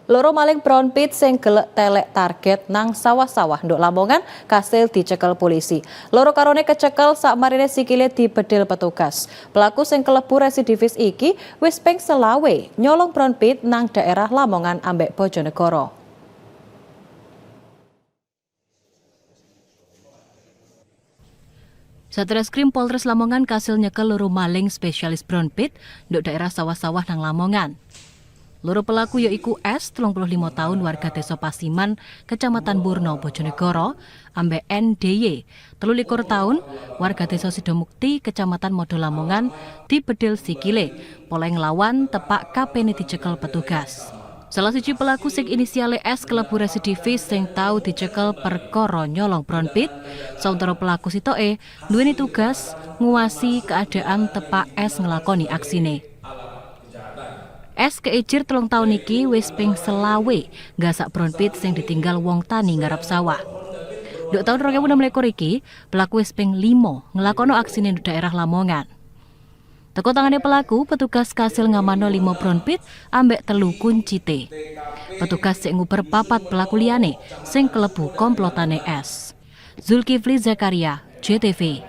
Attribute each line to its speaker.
Speaker 1: Loro maling brown pit sing gelek telek target nang sawah-sawah nduk Lamongan kasil dicekel polisi. Loro karone kecekel sakmarine sikile dibedil petugas. Pelaku sing kelebu residivis iki wis ping selawe nyolong brown pit nang daerah Lamongan ambek Bojonegoro. Satreskrim Polres Lamongan kasil nyekel loro maling spesialis brown pit nduk daerah sawah-sawah nang Lamongan. Loro pelaku yaiku S, 35 tahun warga Desa Pasiman, Kecamatan Burno, Bojonegoro, ambek NDY, 23 tahun warga Desa Sidomukti, Kecamatan Modo Lamongan, dibedil sikile, poleng lawan tepak kapene dicekel petugas. Salah siji pelaku sing inisiale S kelebu residivis sing tau dicekel perkara nyolong brown pit, sauntara pelaku sitoke duweni tugas nguwasi keadaan tepak S ngelakoni aksine. S keijir 3 tahun iki wis ping selawe gasak brown pit sing ditinggal wong tani ngarep sawah. Duk tahun 2026 iki, pelaku wis ping 5 ngelakono aksine di daerah Lamongan. Teko tangane pelaku, petugas kasil ngamano 5 brown pit ambek 3 kuncite. Petugas sing nguber 4 pelaku liyane sing kelebu komplotane S. Zulkifli Zakaria, JTV.